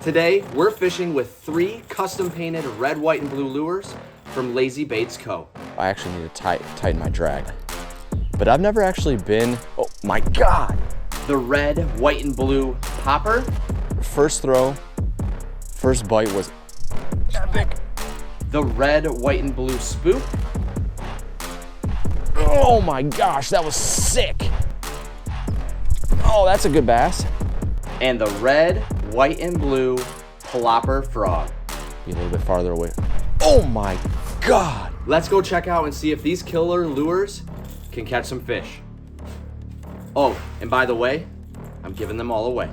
Today, we're fishing with 3 custom painted red, white, and blue lures from Lazy Baits Co. I actually need to tighten my drag. But I've never actually been, oh my God. The red, white, and blue popper. First throw, first bite was epic. The red, white, and blue spook. Oh my gosh, that was sick. Oh, that's a good bass. And the red, white, and blue plopper frog. Be a little bit farther away. Oh my God. Let's go check out and see if these killer lures can catch some fish. Oh, and by the way, I'm giving them all away.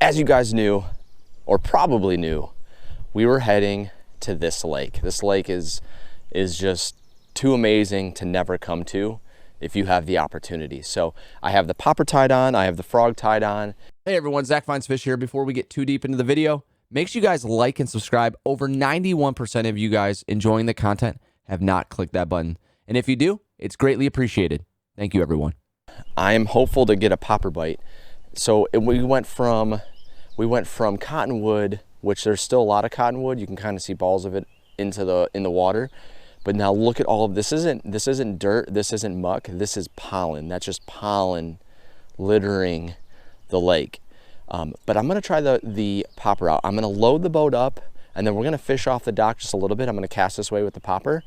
As you guys knew, or probably knew, we were heading to this lake. This lake is just too amazing to never come to if you have the opportunity. So I have the popper tied on, I have the frog tied on. Hey everyone, Zach Finds Fish here. Before we get too deep into the video, make sure you guys like and subscribe. Over 91% of you guys enjoying the content have not clicked that button. And if you do, it's greatly appreciated. Thank you, everyone. I am hopeful to get a popper bite. So we went from cottonwood, which there's still a lot of cottonwood. You can kind of see balls of it in the water. But now look at all of this. This isn't dirt. This isn't muck. This is pollen. That's just pollen littering the lake. But I'm gonna try the popper out. I'm gonna load the boat up, and then we're gonna fish off the dock just a little bit. I'm gonna cast this way with the popper,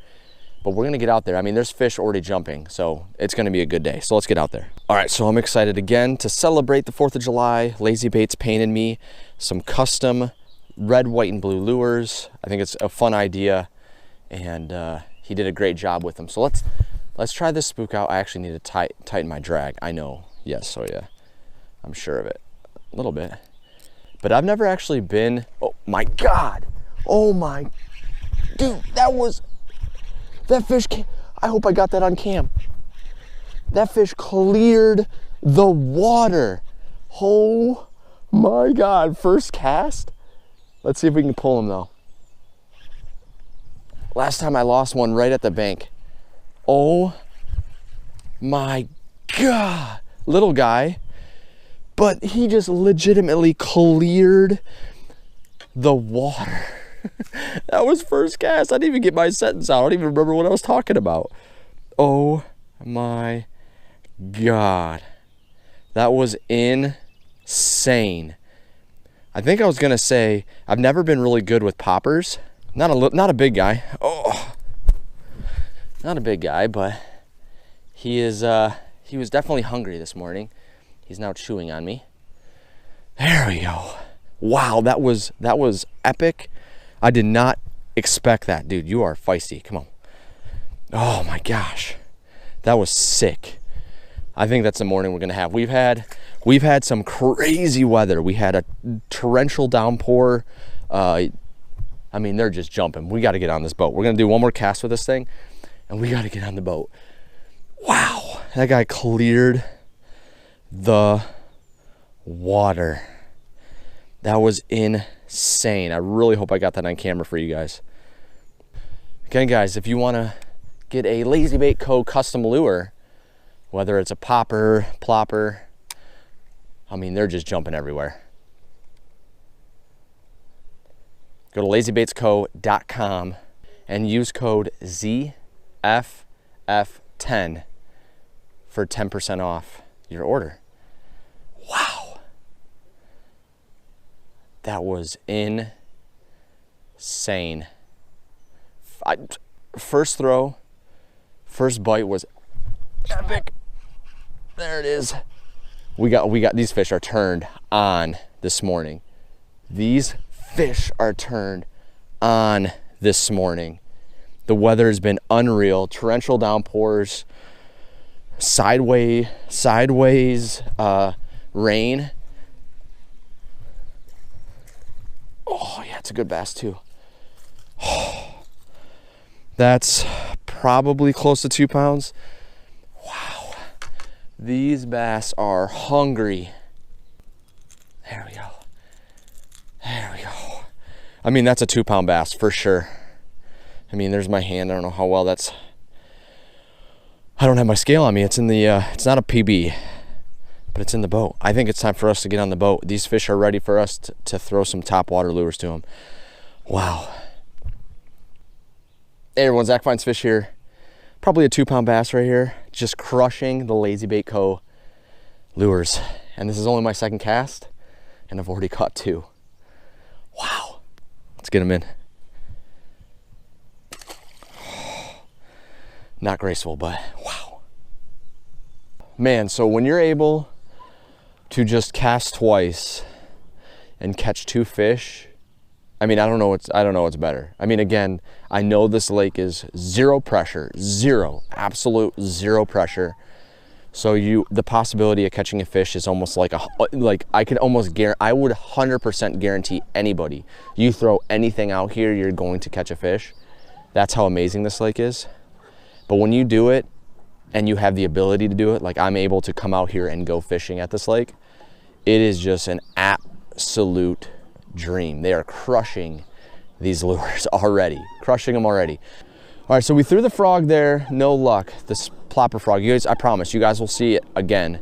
but we're gonna get out there. I mean, there's fish already jumping, so it's gonna be a good day. So let's get out there. All right, so I'm excited again to celebrate the 4th of July. Lazy Baits painted me some custom red, white, and blue lures. I think it's a fun idea, and he did a great job with them. So let's try this spook out. I actually need to tighten my drag. I know, yes, so yeah, I'm sure of it, a little bit. But I've never actually been, oh my God. Oh my, dude, that fish, I hope I got that on cam. That fish cleared the water. Oh my God, first cast. Let's see if we can pull him though. Last time I lost one right at the bank. Oh my God, little guy, but he just legitimately cleared the water. That was first cast. I didn't even get my sentence out. I don't even remember what I was talking about. Oh my God, that was insane. I think I was gonna say I've never been really good with poppers. Not a big guy. Oh, not a big guy, but he was definitely hungry this morning. He's now chewing on me. There we go. Wow, that was epic. I did not expect that, dude. You are feisty. Come on. Oh my gosh, that was sick. I think that's the morning we're gonna have. We've had some crazy weather. We had a torrential downpour. I mean, they're just jumping. We got to get on this boat. We're going to do one more cast with this thing, and we got to get on the boat. Wow, that guy cleared the water. That was insane. I really hope I got that on camera for you guys. Again, guys, if you want to get a Lazy Bait Co. custom lure, whether it's a popper, plopper, I mean, they're just jumping everywhere. Go to lazybaitsco.com and use code ZFF10 for 10% off your order. Wow. That was insane. First throw, first bite was epic. There it is. We got these fish are turned on this morning. These fish are turned on this morning. The weather has been unreal. Torrential downpours, sideways rain. Oh yeah, it's a good bass too. Oh, that's probably close to 2 pounds. Wow, these bass are hungry. There we go. There we go. I mean, that's a 2 pound bass for sure. I mean, there's my hand. I don't know how well that's, I don't have my scale on me. It's in the, it's not a PB, but it's in the boat. I think it's time for us to get on the boat. These fish are ready for us to throw some top water lures to them. Wow. Hey everyone, Zach Finds Fish here. Probably a 2-pound bass right here. Just crushing the Lazy Bait Co. lures. And this is only my second cast, and I've already caught 2. Wow. Let's get them in. Not graceful, but wow. Man, so when you're able to just cast twice and catch 2 fish, I mean, I don't know what's better. I mean, again, I know this lake is zero pressure, absolute zero pressure. So the possibility of catching a fish is almost like I could almost guarantee, I would 100% guarantee anybody, you throw anything out here, you're going to catch a fish. That's how amazing this lake is. But when you do it and you have the ability to do it, like I'm able to come out here and go fishing at this lake, it is just an absolute dream. They are crushing these lures already, crushing them already. All right, so we threw the frog there, no luck. This plopper frog, you guys, I promise you guys will see it again,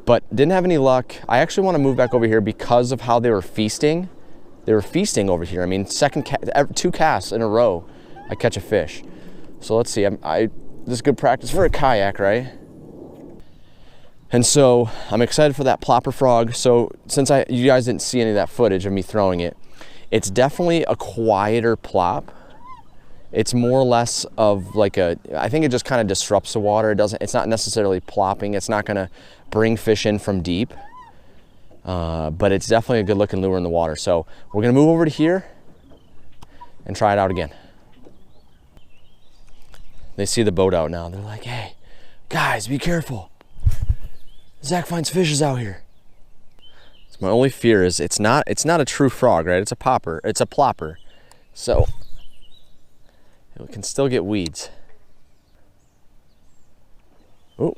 but didn't have any luck. I actually want to move back over here because of how they were feasting. They were feasting over here. I mean, 2 casts in a row, I catch a fish. So let's see, this is good practice for a kayak, right? And so I'm excited for that plopper frog. So since you guys didn't see any of that footage of me throwing it, it's definitely a quieter plop. It's more or less of like I think it just kind of disrupts the water. It's not necessarily plopping. It's not gonna bring fish in from deep, but it's definitely a good looking lure in the water. So we're gonna move over to here and try it out again. They see the boat out now. They're like, hey, guys, be careful. Zach Finds Fishes out here. So my only fear is it's not a true frog, right? It's a popper. It's a plopper. So it can still get weeds. Oh.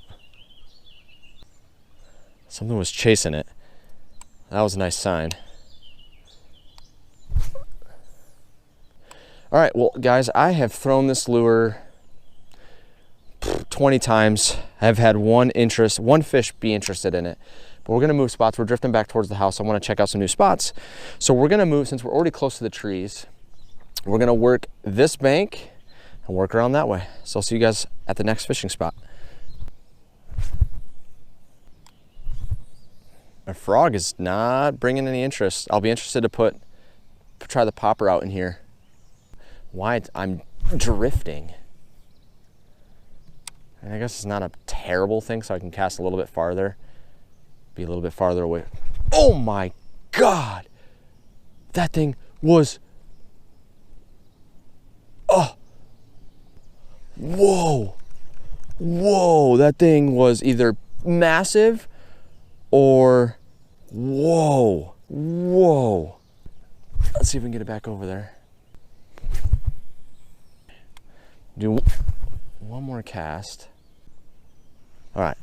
Something was chasing it. That was a nice sign. All right, well, guys, I have thrown this lure 20 times. I've had one fish be interested in it, but we're gonna move spots. We're drifting back towards the house. I want to check out some new spots. So we're gonna move, since we're already close to the trees, we're gonna work this bank and work around that way. So I'll see you guys at the next fishing spot. My frog is not bringing any interest. I'll be interested to try the popper out in here. Why I'm drifting. And I guess it's not a terrible thing, so I can cast a little bit farther, be a little bit farther away. Oh my God, that thing was, oh, whoa, that thing was either massive or whoa. Let's see if we can get it back over there. Do one more cast. All right,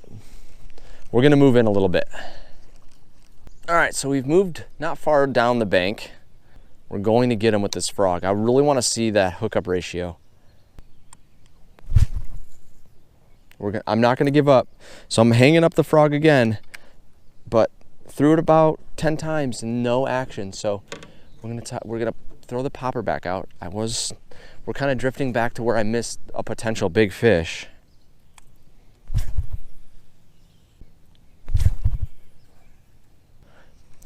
we're gonna move in a little bit. All right, so we've moved not far down the bank. We're going to get him with this frog. I really want to see that hookup ratio. I'm not gonna give up. So I'm hanging up the frog again, but threw it about 10 times and no action. So we're gonna throw the popper back out. We're kind of drifting back to where I missed a potential big fish.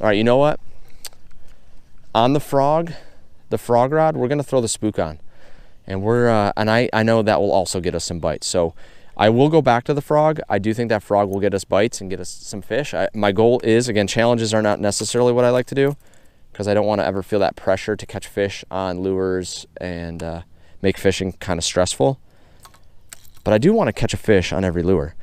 All right, you know what? On the frog rod, we're gonna throw the spook on, and I know that will also get us some bites. So I will go back to the frog. I do think that frog will get us bites and get us some fish. My goal is, again, challenges are not necessarily what I like to do, because I don't want to ever feel that pressure to catch fish on lures and make fishing kind of stressful. But I do want to catch a fish on every lure.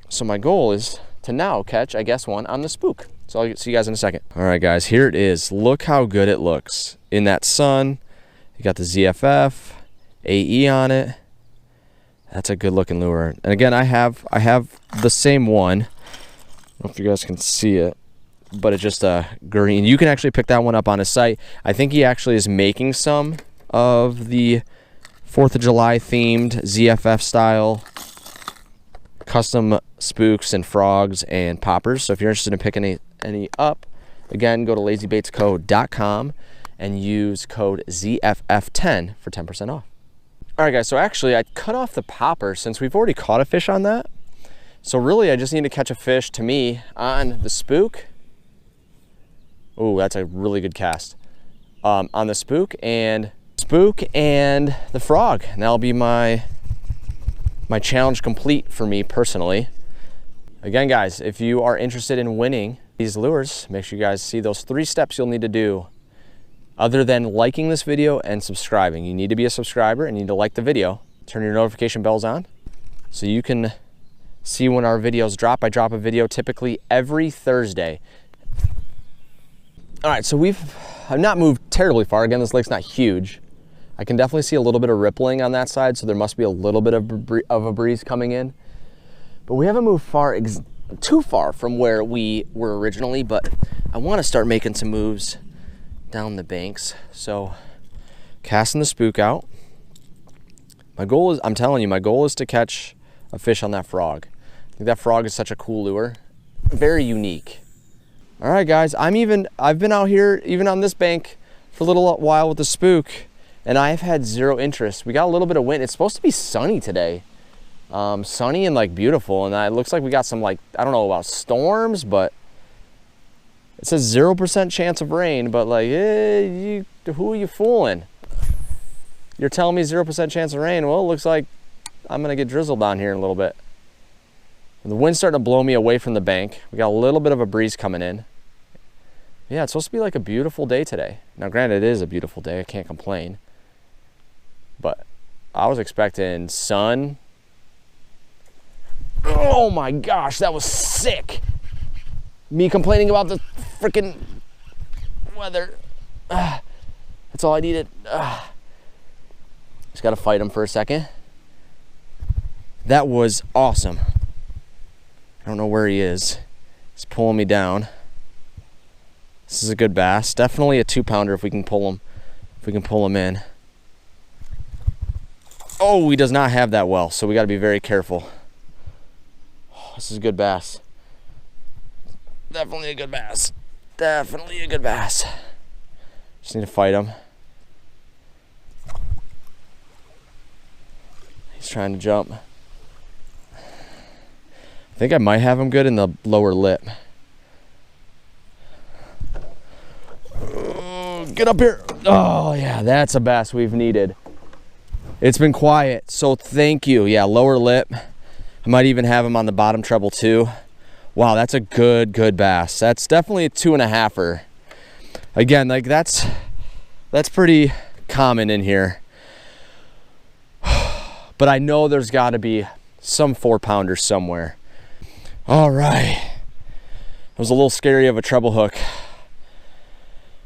So my goal is to now catch, I guess, one on the spook. So I'll see you guys in a second. All right, guys, here it is. Look how good it looks in that sun. You got the ZFF, AE on it. That's a good looking lure. And again, I have the same one. I don't know if you guys can see it, but it's just a green. You can actually pick that one up on his site. I think he actually is making some of the 4th of July themed ZFF style custom spooks and frogs and poppers. So if you're interested in picking any up, again, go to lazybaitsco.com and use code ZFF10 for 10% off. All right, guys, so actually I cut off the popper since we've already caught a fish on that. So really I just need to catch a fish, to me, on the spook. Oh, that's a really good cast. On the spook and the frog. And that'll be my challenge complete for me personally. Again, guys, if you are interested in winning these lures, make sure you guys see those 3 steps you'll need to do other than liking this video and subscribing. You need to be a subscriber and you need to like the video. Turn your notification bells on so you can see when our videos drop. I drop a video typically every Thursday. All right, so I've not moved terribly far. Again, this lake's not huge. I can definitely see a little bit of rippling on that side, so there must be a little bit of a breeze coming in. But we haven't moved too far from where we were originally, but I want to start making some moves down the banks. So casting the spook out. My goal is, I'm telling you, my goal is to catch a fish on that frog. I think that frog is such a cool lure. Very unique. All right, guys, I've been out here, even on this bank, for a little while with the spook, and I've had zero interest. We got a little bit of wind. It's supposed to be sunny today. Sunny and like beautiful, and it looks like we got some, like, I don't know about storms, but it says 0% chance of rain, but like, who are you fooling? You're telling me 0% chance of rain? Well, it looks like I'm gonna get drizzled down here in a little bit. The wind's starting to blow me away from the bank. We got a little bit of a breeze coming in. Yeah, it's supposed to be like a beautiful day today. Now, granted, it is a beautiful day. I can't complain. But I was expecting sun. Oh my gosh, that was sick. Me complaining about the freaking weather. That's all I needed. Just gotta fight him for a second. That was awesome. I don't know where he is. He's pulling me down. This is a good bass. Definitely a 2-pounder if we can pull him. If we can pull him in. Oh, he does not have that well, so we got to be very careful. Oh, this is a good bass. Definitely a good bass. Definitely a good bass. Just need to fight him. He's trying to jump. I think I might have him good in the lower lip. Oh, get up here. Oh yeah, that's a bass we've needed. It's been quiet, so thank you. Yeah, lower lip. I might even have him on the bottom treble too. Wow, that's a good bass. That's definitely a 2.5-er. Again, like that's pretty common in here. But I know there's got to be some 4-pounder somewhere. All right, it was a little scary of a treble hook.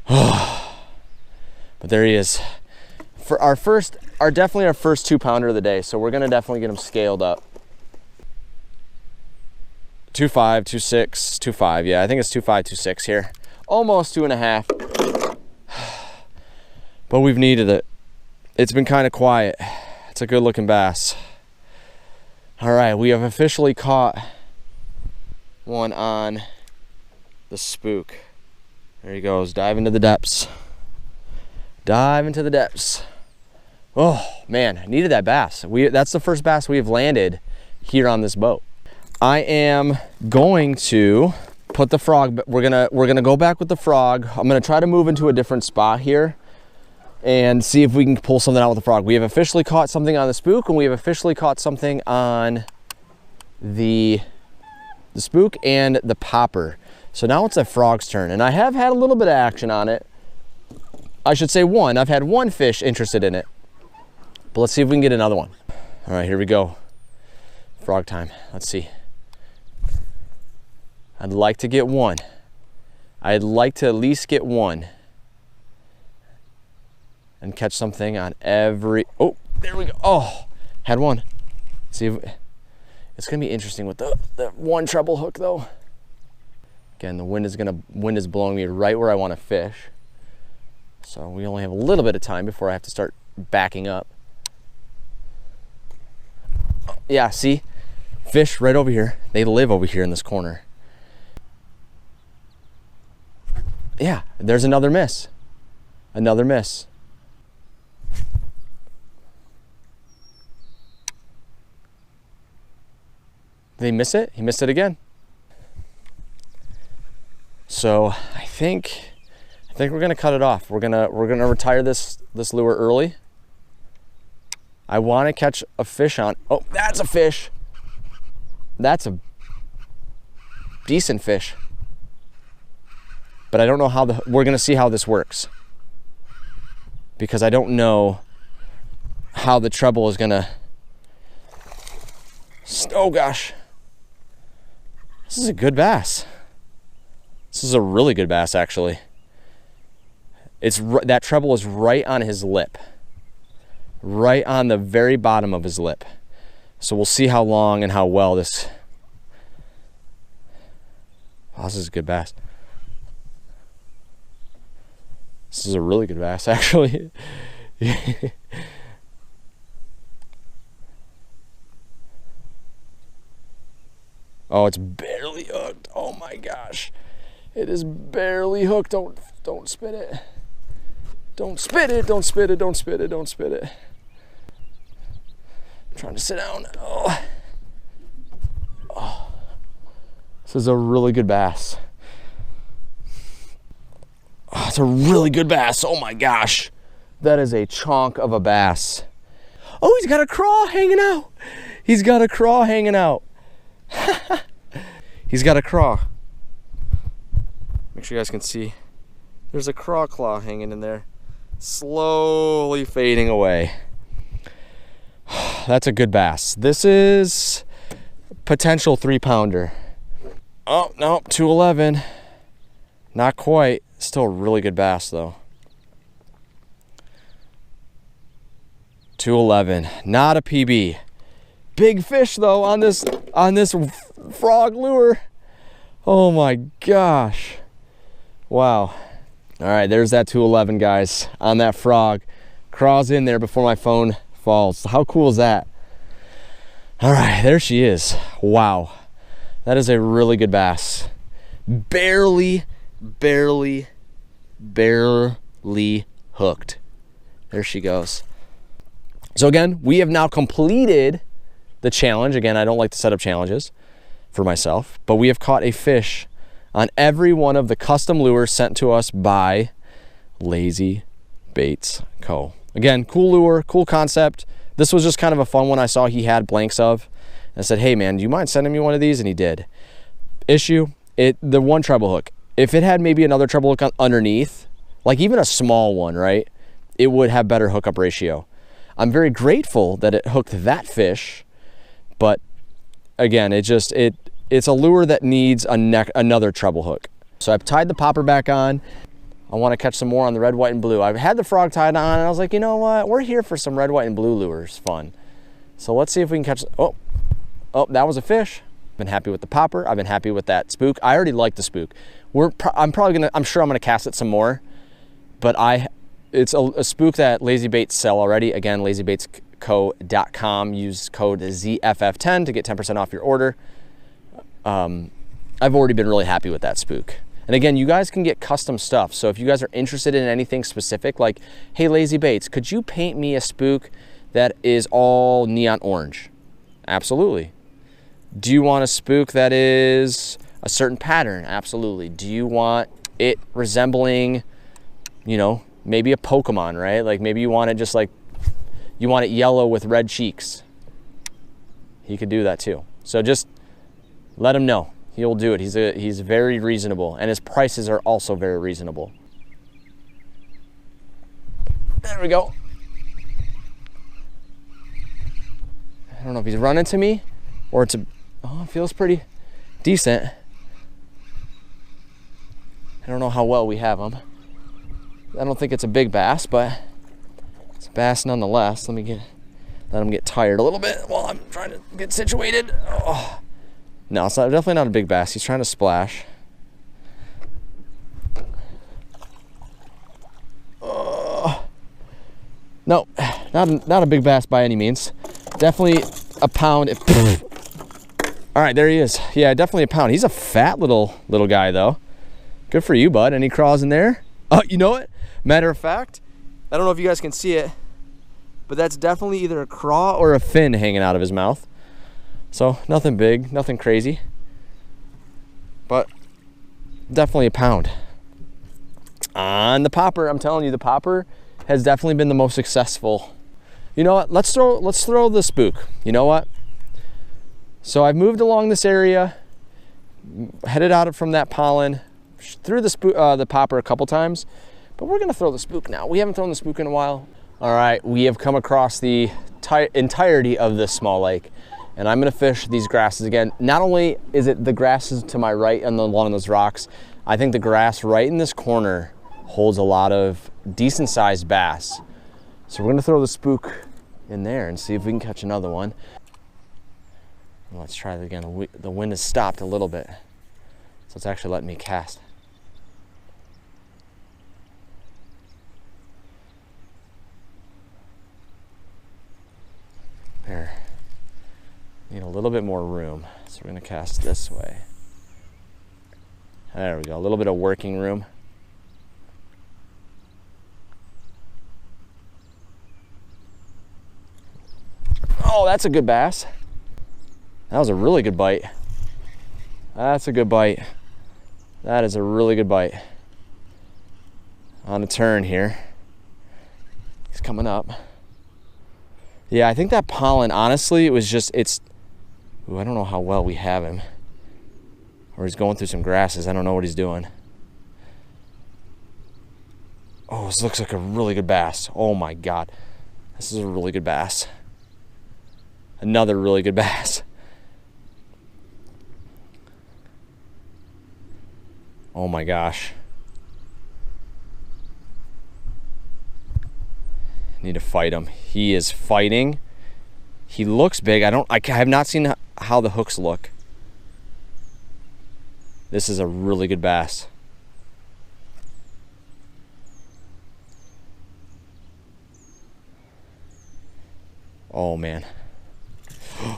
But there he is. For definitely our first 2-pounder of the day. So we're gonna definitely get him scaled up. 2.5, 2.6, 2.5. Yeah, I think it's 2.5, 2.6 here. Almost 2.5. But we've needed it. It's been kind of quiet. It's a good looking bass. All right, we have officially caught one on the spook. There he goes, dive into the depths. Dive into the depths. Oh man, I needed that bass. That's the first bass we have landed here on this boat. I am going to put the frog, we're gonna go back with the frog. I'm gonna try to move into a different spot here and see if we can pull something out with the frog. We have officially caught something on the spook, and we have officially caught something on the spook and the popper. So now it's a frog's turn, and I have had a little bit of action on it. I should say one. I've had one fish interested in it. But let's see if we can get another one. All right, here we go. Frog time. Let's see. I'd like to get one. I'd like to at least get one. And catch something on every... Oh, there we go. Oh, had one. See if... It's gonna be interesting with the one treble hook though. Again, the wind is blowing me right where I want to fish. So we only have a little bit of time before I have to start backing up. Yeah, see? Fish right over here. They live over here in this corner. Yeah, there's another miss. Another miss. Did he miss it? He missed it again. So I think we're gonna cut it off. We're gonna retire this lure early. I want to catch a fish on. Oh, that's a fish. That's a decent fish. But I don't know how we're gonna see how this works, because I don't know how the treble is gonna. Oh gosh, this is a good bass. This is a really good bass, actually. That treble is right on his lip, right on the very bottom of his lip. So we'll see how long and how well this. Oh, this is a good bass. This is a really good bass, actually. Oh, it's barely hooked. Oh my gosh. It is barely hooked. Don't spit it. Don't spit it. Don't spit it. Don't spit it. Don't spit it. I'm trying to sit down. Oh. Oh. This is a really good bass. Oh, it's a really good bass. Oh my gosh. That is a chunk of a bass. Oh, he's got a craw hanging out. He's got a craw hanging out. He's got a craw. Make sure you guys can see. There's a craw claw hanging in there. Slowly fading away. That's a good bass. This is potential 3-pounder. Oh, no, 211. Not quite. Still a really good bass though. 211. Not a PB. Big fish though on this frog lure. Oh my gosh. Wow. All right, there's that 211, guys, on that frog. Crawls in there before my phone falls. How cool is that? All right, there she is. Wow. That is a really good bass. Barely hooked. There she goes. So again, we have now completed the challenge. Again, I don't like to set up challenges for myself, but we have caught a fish on every one of the custom lures sent to us by Lazy Baits Co. Again, cool lure, cool concept. This was just kind of a fun one I saw he had blanks of. I said, hey man, do you mind sending me one of these? And he did. Issue, the one treble hook. If it had maybe another treble hook underneath, like even a small one, right, it would have better hookup ratio. I'm very grateful that it hooked that fish, but again, it's a lure that needs another treble hook. So I've tied the popper back on. I want to catch some more on the red, white, and blue. I've had the frog tied on, and I was like, you know what? We're here for some red, white, and blue lures. Fun. So let's see if we can catch. Oh, that was a fish. Been happy with the popper. I've been happy with that spook. I already like the spook. I'm sure I'm gonna cast it some more, but it's a spook that Lazy Baits sell already. Again, lazybaitsco.com. Use code ZFF10 to get 10% off your order. I've already been really happy with that spook. And again, you guys can get custom stuff. So if you guys are interested in anything specific, like, hey, Lazy Baits, could you paint me a spook that is all neon orange? Absolutely. Do you want a spook that is a certain pattern? Absolutely. Do you want it resembling, you know, maybe a Pokemon, right? Like maybe you want it just like, you want it yellow with red cheeks. He could do that too. So just let him know. He'll do it. He's very reasonable, and his prices are also very reasonable. There we go. I don't know if he's running to me or it feels pretty decent. I don't know how well we have him. I don't think it's a big bass, but it's a bass nonetheless. Let him get tired a little bit while I'm trying to get situated. Oh. No, it's definitely not a big bass. He's trying to splash. No, not a big bass by any means. Definitely a pound. All right, there he is. Yeah, definitely a pound. He's a fat little guy though. Good for you, bud. Any craws in there? Oh, you know what? Matter of fact, I don't know if you guys can see it, but that's definitely either a craw or a fin hanging out of his mouth. So nothing big, nothing crazy, but definitely a pound. On the popper, I'm telling you, the popper has definitely been the most successful. You know what? Let's throw the spook. You know what? So I've moved along this area, headed out from that pollen, threw the popper a couple times, but we're gonna throw the spook now. We haven't thrown the spook in a while. All right, we have come across the entirety of this small lake, and I'm gonna fish these grasses again. Not only is it the grasses to my right and along those rocks, I think the grass right in this corner holds a lot of decent sized bass. So we're gonna throw the spook in there and see if we can catch another one. Let's try it again. The wind has stopped a little bit, so it's actually letting me cast. There. Need a little bit more room, so we're gonna cast this way. There we go, a little bit of working room. Oh, that's a good bass. That was a really good bite. That's a good bite. That is a really good bite. On a turn here. He's coming up. Yeah, I think that pollen, honestly, it was just, ooh, I don't know how well we have him. Or he's going through some grasses. I don't know what he's doing. Oh, this looks like a really good bass. Oh my God. This is a really good bass. Another really good bass. Oh my gosh. Need to fight him. He is fighting. He looks big. I have not seen how the hooks look. This is a really good bass. Oh man.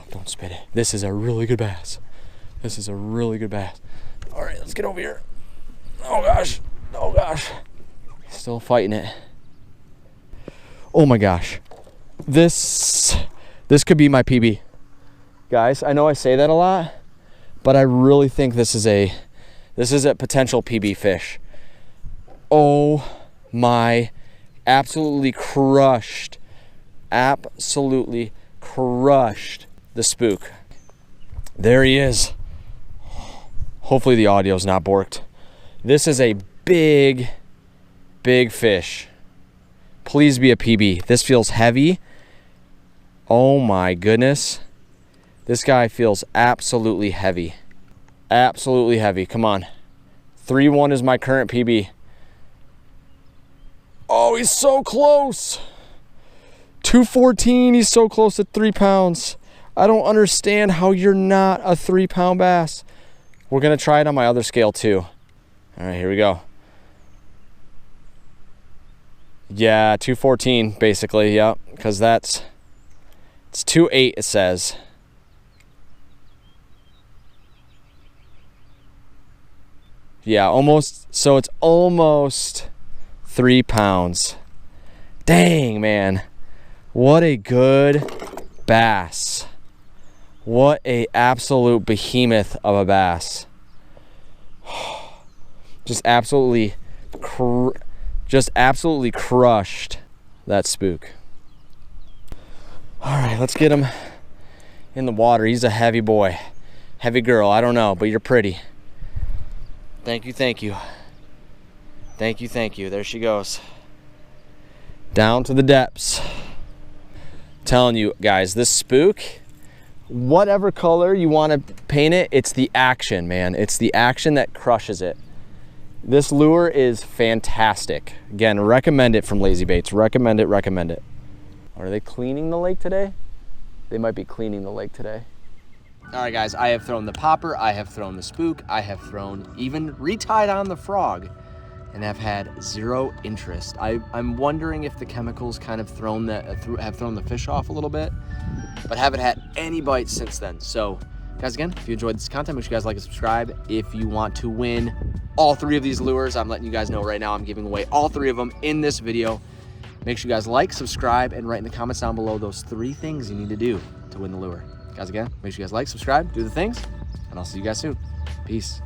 Don't spit it. This is a really good bass. This is a really good bass. All right, let's get over here. Oh gosh. Oh gosh. Still fighting it. Oh my gosh. This could be my PB. Guys, I know I say that a lot, but I really think this is a potential PB fish. Oh my, absolutely crushed the spook. There he is. Hopefully the audio's not borked. This is a big fish. Please be a PB. This feels heavy. Oh my goodness. This guy feels absolutely heavy. Absolutely heavy. Come on. 3-1 is my current PB. Oh, he's so close. 214. He's so close to 3 pounds. I don't understand how you're not a 3-pound bass. We're going to try it on my other scale too. All right, here we go. Yeah, 214 basically. Yep, because it's 2.8 it says. Yeah, almost. So it's almost 3 pounds. Dang, man. What a good bass. What a absolute behemoth of a bass. Just absolutely crushed that spook. All right, let's get him in the water. He's a heavy boy, heavy girl. I don't know, but you're pretty. Thank you, thank you. Thank you, thank you. There she goes. Down to the depths. Telling you guys, this spook, whatever color you want to paint it, it's the action, man. It's the action that crushes it. This lure is fantastic. Again, recommend it from Lazy Baits. Recommend it, recommend it. Are they cleaning the lake today? They might be cleaning the lake today. All right, guys, I have thrown the popper, I have thrown the spook, I have thrown, even retied on the frog, and have had zero interest. I'm wondering if the chemicals kind of have thrown the fish off a little bit, but haven't had any bites since then. So Guys, again, if you enjoyed this content, make sure you guys like and subscribe. If you want to win all 3 of these lures, I'm letting you guys know right now, I'm giving away all 3 of them in this video. Make sure you guys like, subscribe, and write in the comments down below those 3 things you need to do to win the lure. Guys, again, make sure you guys like, subscribe, do the things, and I'll see you guys soon. Peace.